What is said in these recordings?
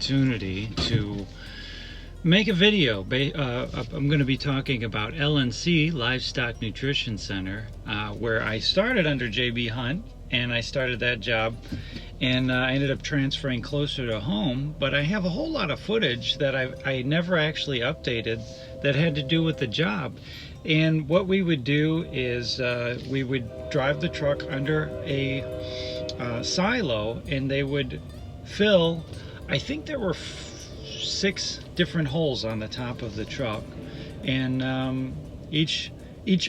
opportunity to make a video. I'm going to be talking about LNC, Livestock Nutrition Center, where I started under JB Hunt, and I started that job, and I ended up transferring closer to home, but I have a whole lot of footage that I never actually updated that had to do with the job. And what we would do is we would drive the truck under a silo, and they would fill, I think there were 6 different holes on the top of the truck, and each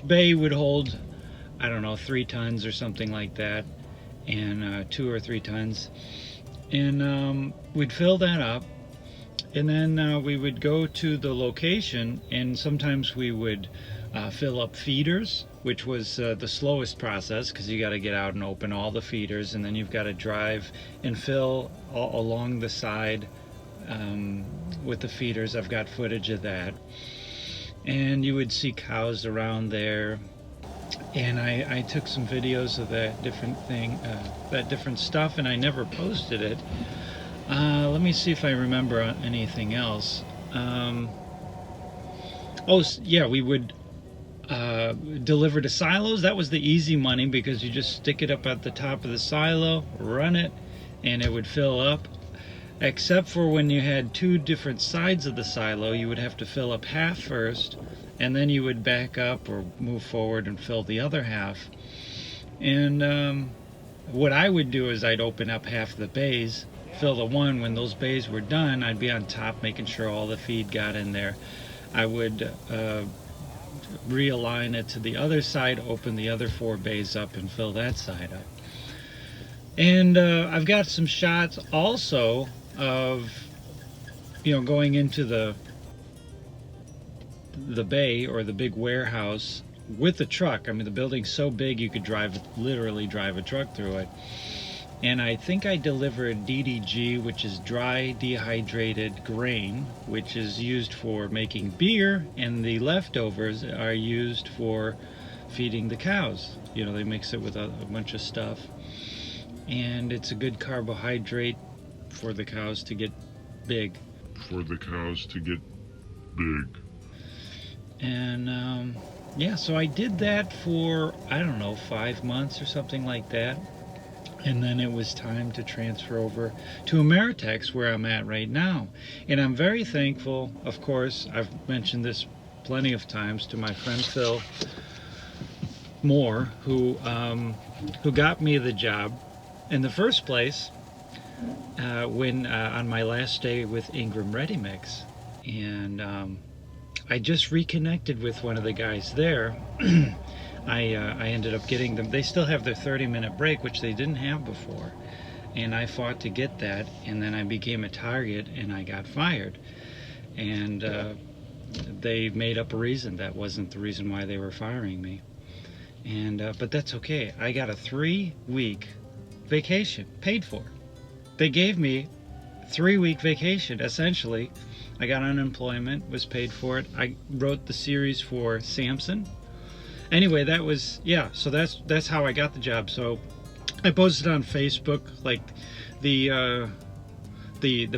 bay would hold, I don't know, 3 tons or something like that, and 2 or 3 tons, and we'd fill that up, and then we would go to the location, and sometimes we would fill up feeders, which was the slowest process, because you got to get out and open all the feeders, and then you've got to drive and fill along the side with the feeders. I've got footage of that, and you would see cows around there, and I took some videos of that different stuff, and I never posted it. Let me see if I remember anything else. Oh yeah, we would deliver to silos. That was the easy money, because you just stick it up at the top of the silo, run it, and it would fill up. Except for when you had 2 different sides of the silo, you would have to fill up half first, and then you would back up or move forward and fill the other half. And what I would do is I'd open up half the bays, fill the one. When those bays were done, I'd be on top making sure all the feed got in there. I would realign it to the other side, open the other 4 bays up, and fill that side up. And I've got some shots also of, going into the bay, or the big warehouse, with the truck. I mean, the building's so big you could literally drive a truck through it. And I think I delivered DDG, which is dry dehydrated grain, which is used for making beer, and the leftovers are used for feeding the cows. They mix it with a bunch of stuff, and it's a good carbohydrate for the cows to get big. And yeah, so I did that for, I don't know, 5 months or something like that. And then it was time to transfer over to Ameritex, where I'm at right now. And I'm very thankful, of course, I've mentioned this plenty of times, to my friend Phil Moore, who got me the job in the first place when on my last day with Ingram Ready Mix. And I just reconnected with one of the guys there. I ended up getting them. They still have their 30-minute break, which they didn't have before, and I fought to get that, and then I became a target, and I got fired. And they made up a reason. That wasn't the reason why they were firing me. And but that's okay. I got a 3-week vacation paid for. They gave me 3-week vacation, essentially. I got unemployment, was paid for it. I wrote the series for Samson. Anyway, that was, yeah, so that's how I got the job. So I posted on Facebook, like, the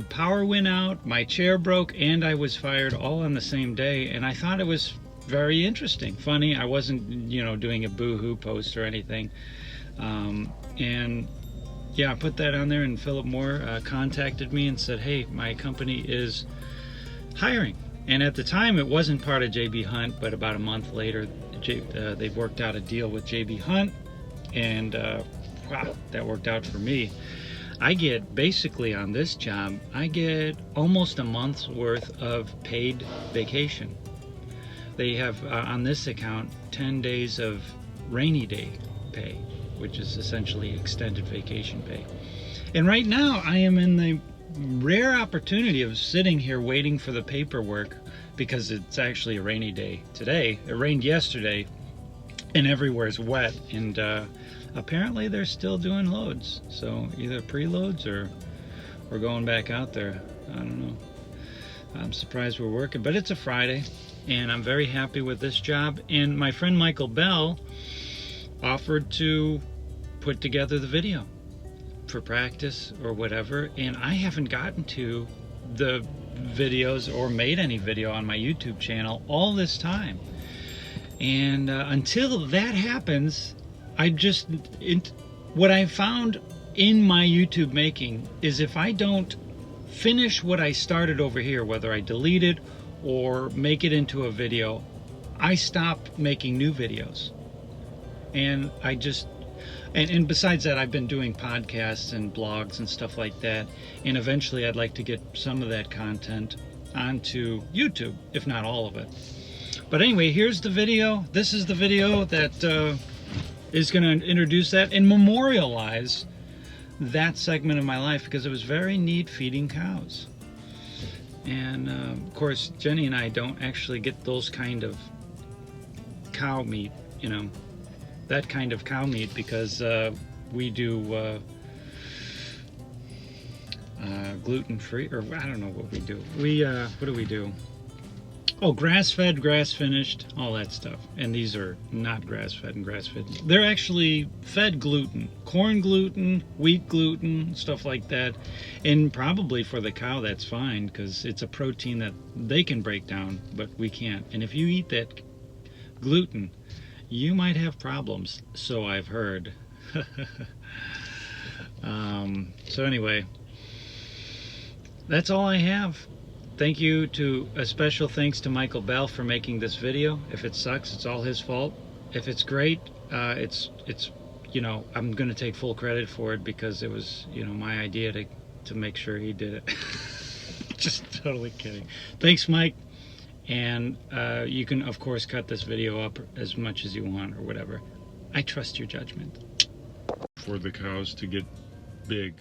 power went out, my chair broke, and I was fired all on the same day. And I thought it was very interesting, funny. I wasn't, doing a boo-hoo post or anything. And yeah, I put that on there, and Philip Moore contacted me and said, hey, my company is hiring. And at the time, it wasn't part of JB Hunt, but about a month later, they worked out a deal with JB Hunt, and wow, that worked out for me. I get, basically on this job, I get almost a month's worth of paid vacation. They have, on this account, 10 days of rainy day pay, which is essentially extended vacation pay. And right now, I am in the rare opportunity of sitting here waiting for the paperwork, because it's actually a rainy day today. It rained yesterday, and everywhere's wet, and apparently they're still doing loads. So either preloads or we're going back out there. I don't know. I'm surprised we're working, but it's a Friday, and I'm very happy with this job. And my friend Michael Bell offered to put together the video for practice or whatever, and I haven't gotten to the videos or made any video on my YouTube channel all this time. And until that happens, what I found in my YouTube making is if I don't finish what I started over here, whether I delete it or make it into a video, I stop making new videos. And and besides that, I've been doing podcasts and blogs and stuff like that, and eventually I'd like to get some of that content onto YouTube, if not all of it. But anyway, here's the video. This is the video that is going to introduce that and memorialize that segment of my life, because it was very neat feeding cows. And of course, Jenny and I don't actually get those kind of cow meat, you know, that kind of cow meat, because we do gluten-free, or I don't know what we do. What do we do? Oh, grass-fed, grass-finished, all that stuff. And these are not grass-fed and grass-fed. They're actually fed gluten, corn gluten, wheat gluten, stuff like that. And probably for the cow, that's fine, because it's a protein that they can break down, but we can't. And if you eat that gluten, you might have problems, so I've heard. So anyway, that's all I have. Thank you a special thanks to Michael Bell for making this video. If it sucks, it's all his fault. If it's great, it's you know, I'm gonna take full credit for it, because it was, you know, my idea to make sure he did it. Just totally kidding. Thanks, Mike. And you can of course cut this video up as much as you want or whatever. I trust your judgment. For the cows to get big.